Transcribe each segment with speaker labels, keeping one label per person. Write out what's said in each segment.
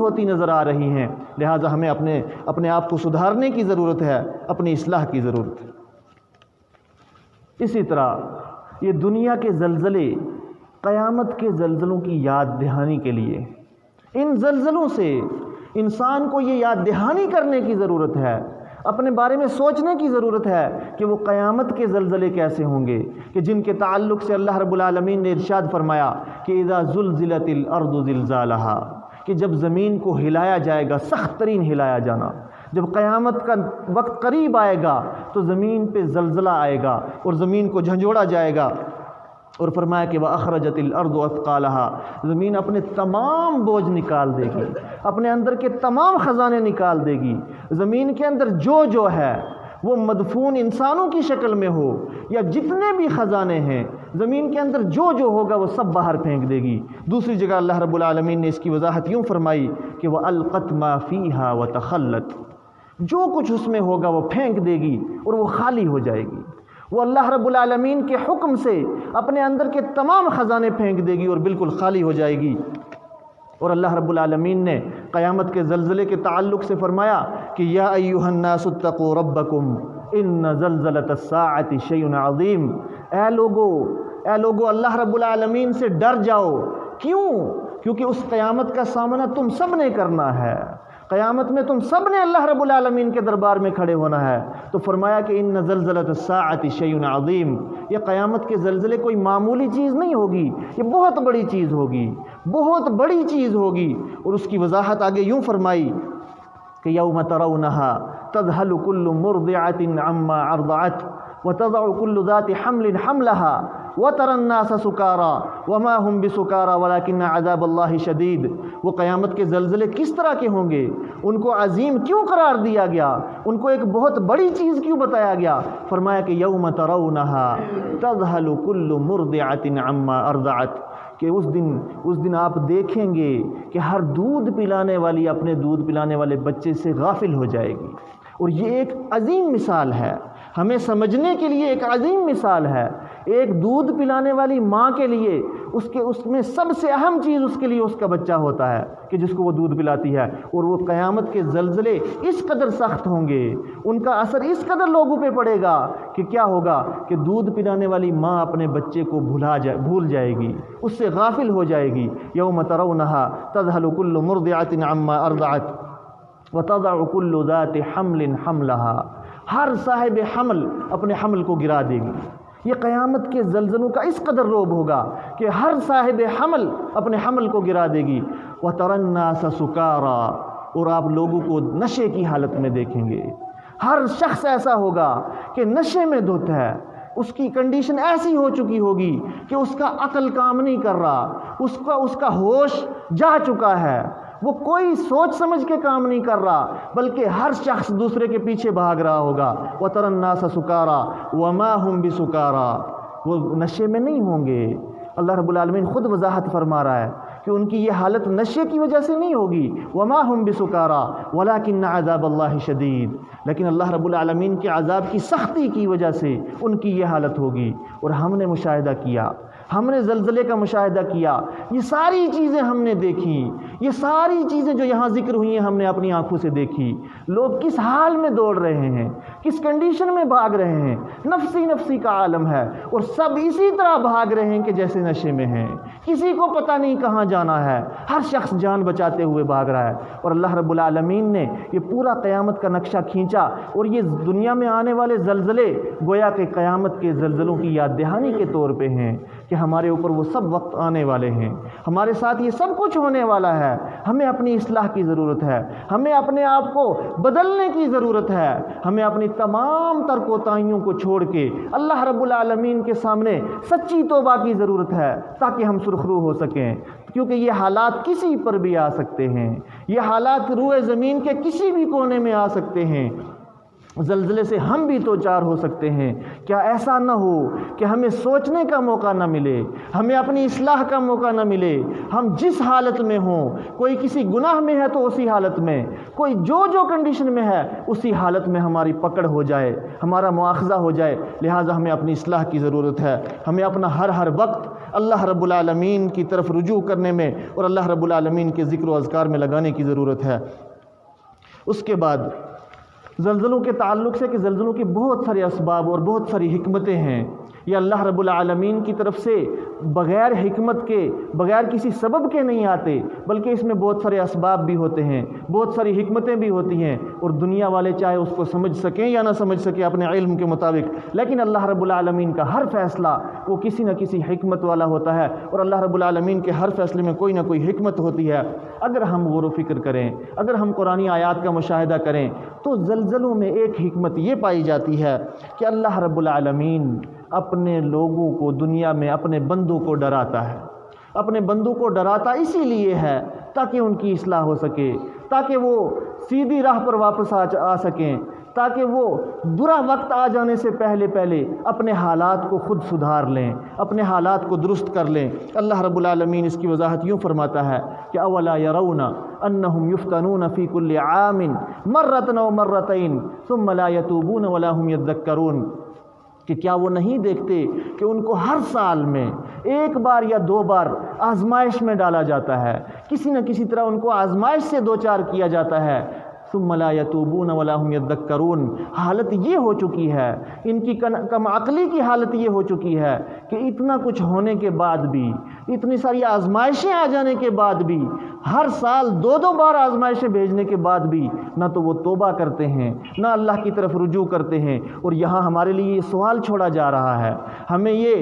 Speaker 1: ہوتی نظر آ رہی ہیں، لہٰذا ہمیں اپنے آپ کو سدھارنے کی ضرورت ہے، اپنی اصلاح کی ضرورت ہے۔ اسی طرح یہ دنیا کے زلزلے قیامت کے زلزلوں کی یاد دہانی کے لیے، ان زلزلوں سے انسان کو یہ یاد دہانی کرنے کی ضرورت ہے، اپنے بارے میں سوچنے کی ضرورت ہے کہ وہ قیامت کے زلزلے کیسے ہوں گے، کہ جن کے تعلق سے اللہ رب العالمین نے ارشاد فرمایا کہ اذا زلزلت الارض زلزالها، کہ جب زمین کو ہلایا جائے گا، سخت ترین ہلایا جانا، جب قیامت کا وقت قریب آئے گا تو زمین پہ زلزلہ آئے گا اور زمین کو جھنجھوڑا جائے گا، اور فرمایا کہ وَأَخْرَجَتِ الْأَرْضُ أَثْقَالَهَا، زمین اپنے تمام بوجھ نکال دے گی، اپنے اندر کے تمام خزانے نکال دے گی، زمین کے اندر جو ہے وہ مدفون انسانوں کی شکل میں ہو یا جتنے بھی خزانے ہیں، زمین کے اندر جو ہوگا وہ سب باہر پھینک دے گی۔ دوسری جگہ اللہ رب العالمین نے اس کی وضاحت یوں فرمائی کہ وَأَلْقَتْ مَا فِيهَا وَتَخَلَّتْ، جو کچھ اس میں ہوگا وہ پھینک دے گی اور وہ خالی ہو جائے گی، وہ اللہ رب العالمین کے حکم سے اپنے اندر کے تمام خزانے پھینک دے گی اور بالکل خالی ہو جائے گی۔ اور اللہ رب العالمین نے قیامت کے زلزلے کے تعلق سے فرمایا کہ یا ایھا الناس اتقوا ربکم ان زلزلۃ الساعۃ شیء عظیم، اے لوگو اللہ رب العالمین سے ڈر جاؤ۔ کیوں؟ کیونکہ اس قیامت کا سامنا تم سب نے کرنا ہے، قیامت میں تم سب نے اللہ رب العالمین کے دربار میں کھڑے ہونا ہے۔ تو فرمایا کہ ان زلزلۃ الساعۃ شیء عظیم، یہ قیامت کے زلزلے کوئی معمولی چیز نہیں ہوگی، یہ بہت بڑی چیز ہوگی، بہت بڑی چیز ہوگی۔ اور اس کی وضاحت آگے یوں فرمائی کہ یوم ترونھا تذہل کل مرضعۃ عما ارضعت وتضع كل ذات حمل حملها وترى الناس سكارى وما هم بسكارى ولكن عذاب الله شديد۔ وہ قیامت کے زلزلے کس طرح کے ہوں گے، ان کو عظیم کیوں قرار دیا گیا، ان کو ایک بہت بڑی چیز کیوں بتایا گیا؟ فرمایا کہ یوم ترونھا تذہل کل مرضعۃ عما ارضعت، کہ اس دن آپ دیکھیں گے کہ ہر دودھ پلانے والی اپنے دودھ پلانے والے بچے سے غافل ہو جائے گی۔ اور یہ ایک عظیم مثال ہے، ہمیں سمجھنے کے لیے ایک عظیم مثال ہے۔ ایک دودھ پلانے والی ماں کے لیے اس میں سب سے اہم چیز اس کے لیے اس کا بچہ ہوتا ہے کہ جس کو وہ دودھ پلاتی ہے، اور وہ قیامت کے زلزلے اس قدر سخت ہوں گے، ان کا اثر اس قدر لوگوں پہ پڑے گا کہ کیا ہوگا کہ دودھ پلانے والی ماں اپنے بچے کو بھول جائے گی، اس سے غافل ہو جائے گی۔ یوم ترونھا تذہل کل مرضعۃ عما ارضعت وتضع كل ذات حمل حملها، ہر صاحب حمل اپنے حمل کو گرا دے گی۔ یہ قیامت کے زلزلوں کا اس قدر روب ہوگا کہ ہر صاحب حمل اپنے حمل کو گرا دے گی۔ وترى الناس سكارى، اور آپ لوگوں کو نشے کی حالت میں دیکھیں گے، ہر شخص ایسا ہوگا کہ نشے میں دھت ہے، اس کی کنڈیشن ایسی ہو چکی ہوگی کہ اس کا عقل کام نہیں کر رہا، اس کا ہوش جا چکا ہے، وہ کوئی سوچ سمجھ کے کام نہیں کر رہا، بلکہ ہر شخص دوسرے کے پیچھے بھاگ رہا ہوگا۔ وَتَرَى النَّاسَ سُكَارَى وَمَا هُمْ بِسُكَارَى، وہ نشے میں نہیں ہوں گے۔ اللہ رب العالمین خود وضاحت فرما رہا ہے کہ ان کی یہ حالت نشے کی وجہ سے نہیں ہوگی، وَمَا هُمْ بِسُكَارَى وَلَكِنَّ عَذَابَ اللَّهِ شَدِيدٌ، لیکن اللہ رب العالمین کے عذاب کی سختی کی وجہ سے ان کی یہ حالت ہوگی۔ اور ہم نے مشاہدہ کیا، ہم نے زلزلے کا مشاہدہ کیا، یہ ساری چیزیں ہم نے دیکھی، یہ ساری چیزیں جو یہاں ذکر ہوئی ہیں ہم نے اپنی آنکھوں سے دیکھی۔ لوگ کس حال میں دوڑ رہے ہیں، کس کنڈیشن میں بھاگ رہے ہیں، نفسی کا عالم ہے، اور سب اسی طرح بھاگ رہے ہیں کہ جیسے نشے میں ہیں، کسی کو پتہ نہیں کہاں جانا ہے، ہر شخص جان بچاتے ہوئے بھاگ رہا ہے۔ اور اللہ رب العالمین نے یہ پورا قیامت کا نقشہ کھینچا، اور یہ دنیا میں آنے والے زلزلے گویا کہ قیامت کے زلزلوں کی یاد دہانی کے طور پہ ہیں کہ ہمارے اوپر وہ سب وقت آنے والے ہیں، ہمارے ساتھ یہ سب کچھ ہونے والا ہے۔ ہمیں اپنی اصلاح کی ضرورت ہے، ہمیں اپنے آپ کو بدلنے کی ضرورت ہے، ہمیں اپنی تمام تر کوتاہیوں کو چھوڑ کے اللہ رب العالمین کے سامنے سچی توبہ کی ضرورت ہے تاکہ ہم سرخرو ہو سکیں، کیونکہ یہ حالات کسی پر بھی آ سکتے ہیں، یہ حالات روئے زمین کے کسی بھی کونے میں آ سکتے ہیں۔ زلزلے سے ہم بھی دو چار ہو سکتے ہیں۔ کیا ایسا نہ ہو کہ ہمیں سوچنے کا موقع نہ ملے، ہمیں اپنی اصلاح کا موقع نہ ملے، ہم جس حالت میں ہوں، کوئی کسی گناہ میں ہے تو اسی حالت میں، کوئی جو کنڈیشن میں ہے اسی حالت میں ہماری پکڑ ہو جائے، ہمارا مواخذہ ہو جائے۔ لہٰذا ہمیں اپنی اصلاح کی ضرورت ہے، ہمیں اپنا ہر وقت اللہ رب العالمین کی طرف رجوع کرنے میں اور اللہ رب العالمین کے ذکر و اذکار میں لگانے کی ضرورت ہے۔ اس کے بعد زلزلوں کے تعلق سے کہ زلزلوں کی بہت سارے اسباب اور بہت ساری حکمتیں ہیں، یہ اللہ رب العالمین کی طرف سے بغیر حکمت کے، بغیر کسی سبب کے نہیں آتے، بلکہ اس میں بہت سارے اسباب بھی ہوتے ہیں، بہت ساری حکمتیں بھی ہوتی ہیں، اور دنیا والے چاہے اس کو سمجھ سکیں یا نہ سمجھ سکیں اپنے علم کے مطابق، لیکن اللہ رب العالمین کا ہر فیصلہ وہ کسی نہ کسی حکمت والا ہوتا ہے، اور اللہ رب العالمین کے ہر فیصلے میں کوئی نہ کوئی حکمت ہوتی ہے۔ اگر ہم غور و فکر کریں، اگر ہم قرآنی آیات کا مشاہدہ کریں تو زلزلوں میں ایک حکمت یہ پائی جاتی ہے کہ اللہ رب العالمین اپنے لوگوں کو دنیا میں اپنے بندوں کو ڈراتا ہے۔ اپنے بندوں کو ڈراتا اسی لیے ہے تاکہ ان کی اصلاح ہو سکے، تاکہ وہ سیدھی راہ پر واپس آ سکیں، تاکہ وہ برا وقت آ جانے سے پہلے اپنے حالات کو خود سدھار لیں، اپنے حالات کو درست کر لیں۔ اللہ رب العالمین اس کی وضاحت یوں فرماتا ہے کہ اولا یرون انہم یفتنون فی کل عام مرۃ او مرتین ثم لا یتوبون ولا هم یذکرون، کہ کیا وہ نہیں دیکھتے کہ ان کو ہر سال میں ایک بار یا دو بار آزمائش میں ڈالا جاتا ہے، کسی نہ کسی طرح ان کو آزمائش سے دوچار کیا جاتا ہے، ثم لا یتوبون ولا هم یذکرون۔ حالت یہ ہو چکی ہے، ان کی کم عقلی کی حالت یہ ہو چکی ہے کہ اتنا کچھ ہونے کے بعد بھی، اتنی ساری آزمائشیں آ جانے کے بعد بھی، ہر سال دو بار آزمائشیں بھیجنے کے بعد بھی نہ تو وہ توبہ کرتے ہیں، نہ اللہ کی طرف رجوع کرتے ہیں۔ اور یہاں ہمارے لیے یہ سوال چھوڑا جا رہا ہے، ہمیں یہ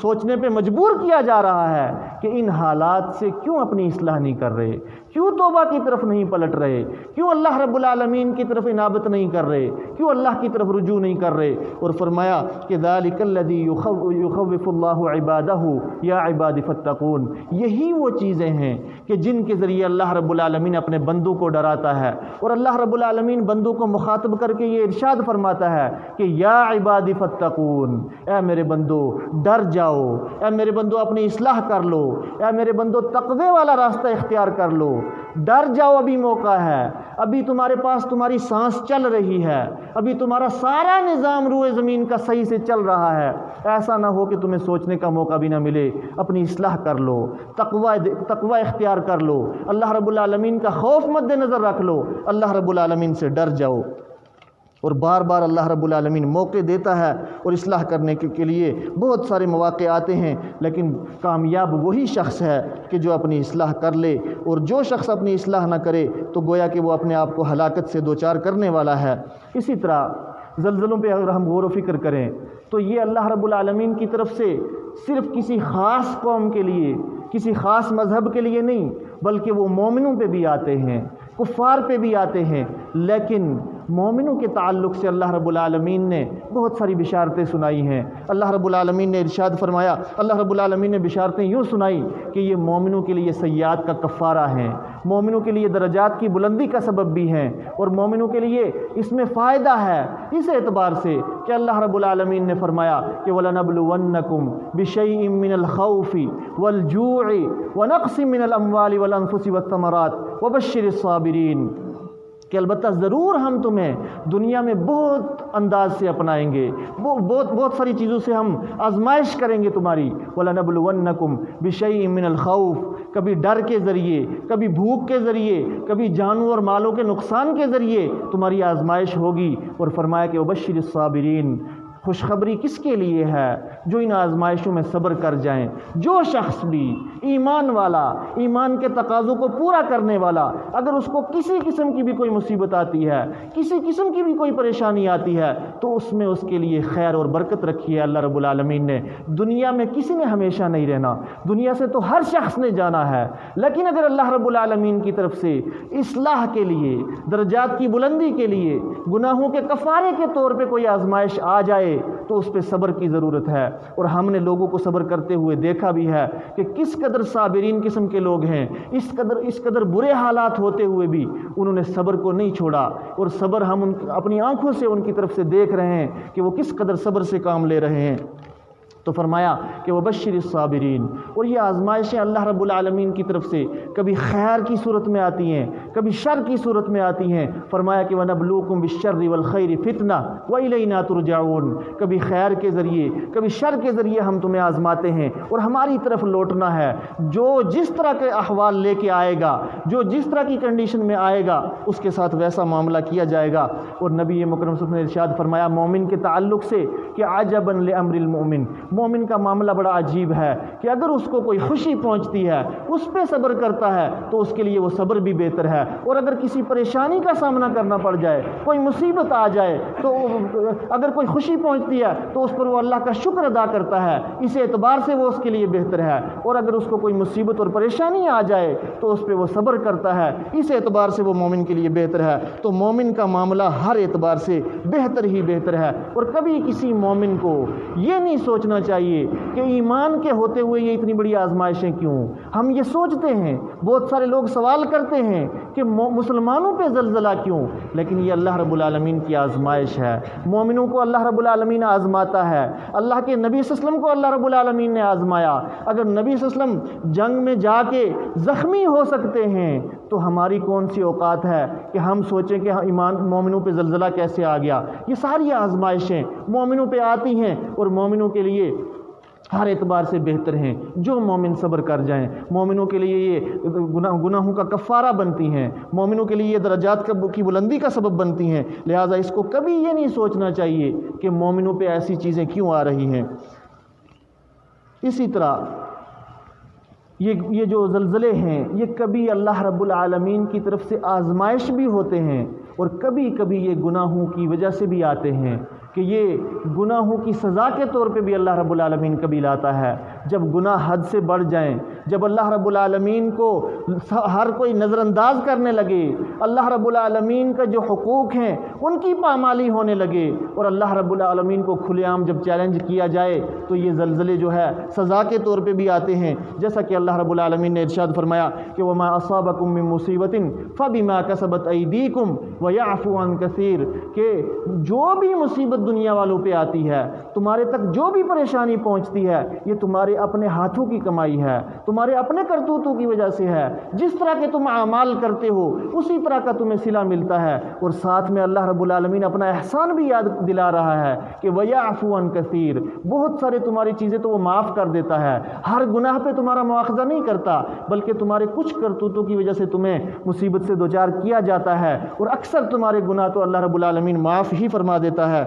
Speaker 1: سوچنے پہ مجبور کیا جا رہا ہے کہ ان حالات سے کیوں اپنی اصلاح نہیں کر رہے، کیوں توبہ کی طرف نہیں پلٹ رہے، کیوں اللہ رب العالمین کی طرف انابت نہیں کر رہے، کیوں اللہ کی طرف رجوع نہیں کر رہے۔ اور فرمایا کہ ذالک الذی یخوف اللہ عبادہ یا عباد فاتقون، یہی وہ چیزیں ہیں کہ جن کے ذریعے اللہ رب العالمین اپنے بندوں کو ڈراتا ہے، اور اللہ رب العالمین بندوں کو مخاطب کر کے یہ ارشاد فرماتا ہے کہ یا عباد فاتقون، اے میرے بندو ڈر جاؤ، اے میرے بندو اپنی اصلاح کر لو، اے میرے بندو تقوی والا راستہ اختیار کر لو، ڈر جاؤ، ابھی موقع ہے، ابھی تمہارے پاس تمہاری سانس چل رہی ہے، ابھی تمہارا سارا نظام روئے زمین کا صحیح سے چل رہا ہے، ایسا نہ ہو کہ تمہیں سوچنے کا موقع بھی نہ ملے، اپنی اصلاح کر لو، تقوی اختیار کر لو، اللہ رب العالمین کا خوف مد نظر رکھ لو، اللہ رب العالمین سے ڈر جاؤ۔ اور بار بار اللہ رب العالمین موقع دیتا ہے اور اصلاح کرنے کے لیے بہت سارے مواقع آتے ہیں، لیکن کامیاب وہی شخص ہے کہ جو اپنی اصلاح کر لے، اور جو شخص اپنی اصلاح نہ کرے تو گویا کہ وہ اپنے آپ کو ہلاکت سے دوچار کرنے والا ہے۔ اسی طرح زلزلوں پہ اگر ہم غور و فکر کریں تو یہ اللہ رب العالمین کی طرف سے صرف کسی خاص قوم کے لیے، کسی خاص مذہب کے لیے نہیں، بلکہ وہ مومنوں پہ بھی آتے ہیں، کفار پہ بھی آتے ہیں، لیکن مومنوں کے تعلق سے اللہ رب العالمین نے بہت ساری بشارتیں سنائی ہیں۔ اللہ رب العالمین نے ارشاد فرمایا، اللہ رب العالمین نے بشارتیں یوں سنائی کہ یہ مومنوں کے لیے سیئات کا کفارہ ہیں، مومنوں کے لیے درجات کی بلندی کا سبب بھی ہیں، اور مومنوں کے لیے اس میں فائدہ ہے اس اعتبار سے کہ اللہ رب العالمین نے فرمایا کہ وَلَنَبْلُوَنَّكُمْ بِشَيْءٍ مِّنَ الْخَوْفِ وَالْجُوعِ وَنَقْصٍ مِّنَ الْأَمْوَالِ وَالْأَنفُسِ وَالثَّمَرَاتِ وَبَشِّرِ الصَّابِرِينَ، کہ البتہ ضرور ہم تمہیں دنیا میں بہت انداز سے اپنائیں گے، بہت ساری چیزوں سے ہم آزمائش کریں گے تمہاری۔ وَلَنَبْلُوَنَّكُمْ بِشَيْءٍ مِّنَ الْخَوْفِ، کبھی ڈر کے ذریعے، کبھی بھوک کے ذریعے، کبھی جانوں اور مالوں کے نقصان کے ذریعے تمہاری آزمائش ہوگی۔ اور فرمایا کہ وَبَشِّرِ الصَّابِرِينَ، خوشخبری کس کے لیے ہے؟ جو ان آزمائشوں میں صبر کر جائیں۔ جو شخص بھی ایمان والا، ایمان کے تقاضوں کو پورا کرنے والا، اگر اس کو کسی قسم کی بھی کوئی مصیبت آتی ہے، کسی قسم کی بھی کوئی پریشانی آتی ہے، تو اس میں اس کے لیے خیر اور برکت رکھی ہے اللہ رب العالمین نے۔ دنیا میں کسی نے ہمیشہ نہیں رہنا، دنیا سے تو ہر شخص نے جانا ہے، لیکن اگر اللہ رب العالمین کی طرف سے اصلاح کے لیے، درجات کی بلندی کے لیے، گناہوں کے کفارے کے طور پہ کوئی آزمائش آ جائے جائے تو اس پہ صبر کی ضرورت ہے، اور ہم نے لوگوں کو صبر کرتے ہوئے دیکھا بھی ہے کہ کس قدر صابرین قسم کے لوگ ہیں، اس قدر برے حالات ہوتے ہوئے بھی انہوں نے صبر کو نہیں چھوڑا، اور صبر ہم اپنی آنکھوں سے ان کی طرف سے دیکھ رہے ہیں کہ وہ کس قدر صبر سے کام لے رہے ہیں۔ تو فرمایا کہ وبشر الصابرین، اور یہ آزمائشیں اللہ رب العالمین کی طرف سے کبھی خیر کی صورت میں آتی ہیں، کبھی شر کی صورت میں آتی ہیں۔ فرمایا کہ وَنَبْلُوكُمْ بِالشَّرِّ وَالْخَيْرِ فِتْنَةً وَإِلَيْنَا تُرْجَعُونَ، کبھی خیر کے ذریعے کبھی شر کے ذریعے ہم تمہیں آزماتے ہیں اور ہماری طرف لوٹنا ہے۔ جو جس طرح کے احوال لے کے آئے گا، جو جس طرح کی کنڈیشن میں آئے گا، اس کے ساتھ ویسا معاملہ کیا جائے گا۔ اور نبی مکرم صلی اللہ علیہ وسلم نے ارشاد فرمایا مومن کے تعلق سے کہ عجباً لأمر المؤمن، مومن کا معاملہ بڑا عجیب ہے کہ اگر اس کو کوئی خوشی پہنچتی ہے، اس پہ صبر کرتا ہے تو اس کے لیے وہ صبر بھی بہتر ہے، اور اگر کسی پریشانی کا سامنا کرنا پڑ جائے، کوئی مصیبت آ جائے، تو اگر کوئی خوشی پہنچتی ہے تو اس پر وہ اللہ کا شکر ادا کرتا ہے، اس اعتبار سے وہ اس کے لیے بہتر ہے، اور اگر اس کو کوئی مصیبت اور پریشانی آ جائے تو اس پہ وہ صبر کرتا ہے، اس اعتبار سے وہ مومن کے لیے بہتر ہے۔ تو مومن کا معاملہ ہر اعتبار سے بہتر ہی بہتر ہے، اور کبھی کسی مومن کو یہ نہیں سوچنا چاہیے کہ ایمان کے ہوتے ہوئے یہ اتنی بڑی آزمائشیں کیوں۔ ہم یہ سوچتے ہیں، بہت سارے لوگ سوال کرتے ہیں کہ مسلمانوں پہ زلزلہ کیوں، لیکن یہ اللہ رب العالمین کی آزمائش ہے۔ مومنوں کو اللہ رب العالمین آزماتا ہے، اللہ کے نبی صلی اللہ علیہ وسلم کو اللہ رب العالمین نے آزمایا۔ اگر نبی صلی اللہ علیہ وسلم جنگ میں جا کے زخمی ہو سکتے ہیں تو ہماری کون سی اوقات ہے کہ ہم سوچیں کہ ایمان مومنوں پہ زلزلہ کیسے آ گیا۔ یہ ساری آزمائشیں مومنوں پہ آتی ہیں، اور مومنوں کے لیے ہر اعتبار سے بہتر ہیں۔ جو مومن صبر کر جائیں، مومنوں کے لیے یہ گناہوں کا کفارہ بنتی ہیں، مومنوں کے لیے یہ درجات کی بلندی کا سبب بنتی ہیں۔ لہٰذا اس کو کبھی یہ نہیں سوچنا چاہیے کہ مومنوں پہ ایسی چیزیں کیوں آ رہی ہیں۔ اسی طرح یہ جو زلزلے ہیں یہ کبھی اللہ رب العالمین کی طرف سے آزمائش بھی ہوتے ہیں، اور کبھی کبھی یہ گناہوں کی وجہ سے بھی آتے ہیں کہ یہ گناہوں کی سزا کے طور پہ بھی اللہ رب العالمین کبھی لاتا ہے۔ جب گناہ حد سے بڑھ جائیں، جب اللہ رب العالمین کو ہر کوئی نظر انداز کرنے لگے، اللہ رب العالمین کا جو حقوق ہیں ان کی پامالی ہونے لگے، اور اللہ رب العالمین کو کھلے عام جب چیلنج کیا جائے تو یہ زلزلے جو ہے سزا کے طور پہ بھی آتے ہیں۔ جیسا کہ اللہ رب العالمین نے ارشاد فرمایا کہ وَمَا أَصَابَكُم مِّن مُّصِيبَةٍ فَبِمَا كَسَبَتْ أَيْدِيكُمْ وَيَعْفُو عَن كَثِيرٍ، کہ جو بھی مصیبت دنیا والوں پہ آتی ہے، تمہارے تک جو بھی پریشانی پہنچتی ہے، یہ تمہارے اپنے ہاتھوں کی کمائی ہے، تمہارے اپنے کرتوتوں کی وجہ سے ہے۔ جس طرح کے تم اعمال کرتے ہو اسی طرح کا تمہیں صلہ ملتا ہے، اور ساتھ میں اللہ رب العالمین اپنا احسان بھی یاد دلا رہا ہے کہ وَيَعْفُو عَن كَثِيرٍ، بہت سارے تمہاری چیزیں تو وہ معاف کر دیتا ہے، ہر گناہ پہ تمہارا مواخذہ نہیں کرتا، بلکہ تمہارے کچھ کرتوتوں کی وجہ سے تمہیں مصیبت سے دوچار کیا جاتا ہے، اور اکثر تمہارے گناہ تو اللہ رب العالمین معاف ہی فرما دیتا ہے۔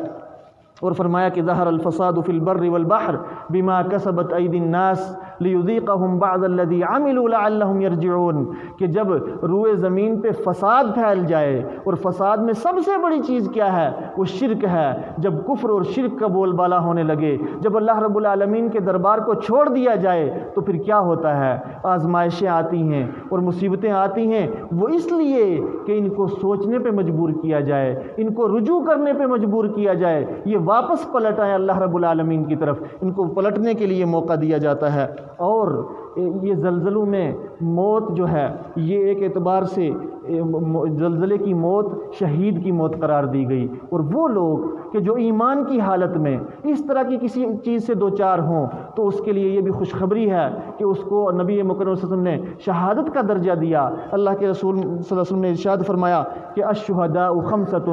Speaker 1: اور فرمایا کہ ظہر الفساد فی البر والبحر بما کسبت ایدی الناس لیذیقہم بعض الذی عملوا لعلہم یرجعون، کہ جب روئے زمین پہ فساد پھیل جائے، اور فساد میں سب سے بڑی چیز کیا ہے؟ وہ شرک ہے۔ جب کفر اور شرک کا بول بالا ہونے لگے، جب اللہ رب العالمین کے دربار کو چھوڑ دیا جائے تو پھر کیا ہوتا ہے؟ آزمائشیں آتی ہیں اور مصیبتیں آتی ہیں، وہ اس لیے کہ ان کو سوچنے پہ مجبور کیا جائے، ان کو رجوع کرنے پہ مجبور کیا جائے، یہ واپس پلٹ آئے اللہ رب العالمین کی طرف، ان کو پلٹنے کے لیے موقع دیا جاتا ہے۔ اور یہ زلزلوں میں موت جو ہے یہ ایک اعتبار سے زلزلے کی موت شہید کی موت قرار دی گئی، اور وہ لوگ کہ جو ایمان کی حالت میں اس طرح کی کسی چیز سے دوچار ہوں تو اس کے لیے یہ بھی خوشخبری ہے کہ اس کو نبی مکرم صلی اللہ علیہ وسلم نے شہادت کا درجہ دیا۔ اللہ کے رسول صلی اللہ علیہ وسلم نے ارشاد فرمایا کہ الشہداء خمسۃ،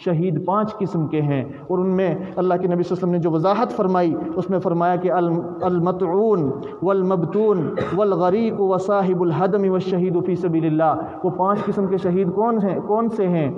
Speaker 1: شہید 5 قسم کے ہیں، اور ان میں اللہ کے نبی صلی اللہ علیہ وسلم نے جو وضاحت فرمائی اس میں فرمایا کہ المطعون والمبتون والغریق وصاحب الحدم والشہید فی سبیل اللہ۔ وہ 5 قسم کے شہید کون سے ہیں؟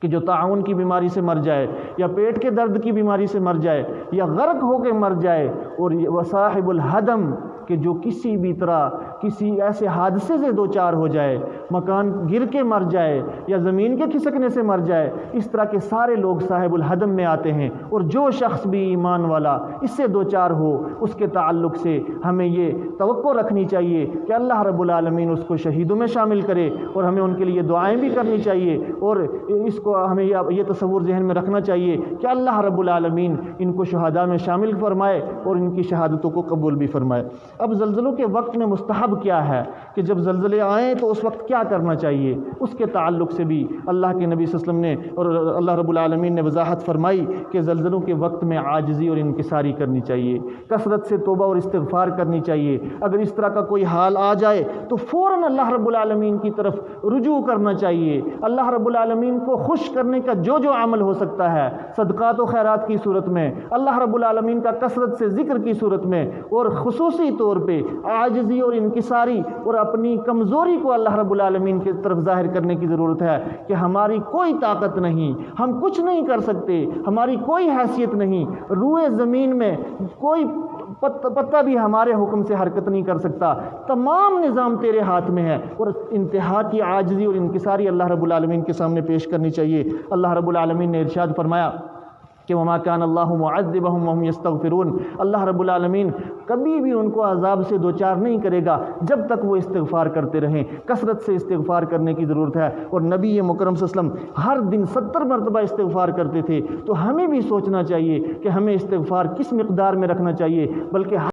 Speaker 1: کہ جو طاعون کی بیماری سے مر جائے، یا پیٹ کے درد کی بیماری سے مر جائے، یا غرق ہو کے مر جائے، اور وصاحب الحدم، کہ جو کسی بھی طرح کسی ایسے حادثے سے دو چار ہو جائے، مکان گر کے مر جائے یا زمین کے کھسکنے سے مر جائے، اس طرح کے سارے لوگ صاحب الحدم میں آتے ہیں۔ اور جو شخص بھی ایمان والا اس سے دو چار ہو، اس کے تعلق سے ہمیں یہ توقع رکھنی چاہیے کہ اللہ رب العالمین اس کو شہیدوں میں شامل کرے، اور ہمیں ان کے لیے دعائیں بھی کرنی چاہیے، اور اس کو ہمیں یہ تصور ذہن میں رکھنا چاہیے کہ اللہ رب العالمین ان کو شہداء میں شامل فرمائے اور ان کی شہادتوں کو قبول بھی فرمائے۔ اب زلزلوں کے وقت میں مستحب کیا ہے کہ جب زلزلے آئیں تو اس وقت کیا کرنا چاہیے، اس کے تعلق سے بھی اللہ کے نبی صلی اللہ علیہ وسلم نے اور اللہ رب العالمین نے وضاحت فرمائی کہ زلزلوں کے وقت میں عاجزی اور انکساری کرنی چاہیے، کثرت سے توبہ اور استغفار کرنی چاہیے۔ اگر اس طرح کا کوئی حال آ جائے تو فوراً اللہ رب العالمین کی طرف رجوع کرنا چاہیے۔ اللہ رب العالمین کو خوش کرنے کا جو عمل ہو سکتا ہے، صدقات و خیرات کی صورت میں، اللہ رب العالمین کا کثرت سے ذکر کی صورت میں، اور خصوصی طور پہ عاجزی اور انکساری اور اپنی کمزوری کو اللہ رب العالمین کی طرف ظاہر کرنے کی ضرورت ہے کہ ہماری کوئی طاقت نہیں، ہم کچھ نہیں کر سکتے، ہماری کوئی حیثیت نہیں، روئے زمین میں کوئی پتہ بھی ہمارے حکم سے حرکت نہیں کر سکتا، تمام نظام تیرے ہاتھ میں ہے۔ اور انتہا کی عاجزی اور انکساری اللہ رب العالمین کے سامنے پیش کرنی چاہیے۔ اللہ رب العالمین نے ارشاد فرمایا کہ وما کان اللہ معذبہم وہم یستغفرون، اللہ رب العالمین کبھی بھی ان کو عذاب سے دوچار نہیں کرے گا جب تک وہ استغفار کرتے رہیں۔ کثرت سے استغفار کرنے کی ضرورت ہے، اور نبی مکرم صلی اللہ علیہ وسلم ہر دن 70 مرتبہ استغفار کرتے تھے، تو ہمیں بھی سوچنا چاہیے کہ ہمیں استغفار کس مقدار میں رکھنا چاہیے، بلکہ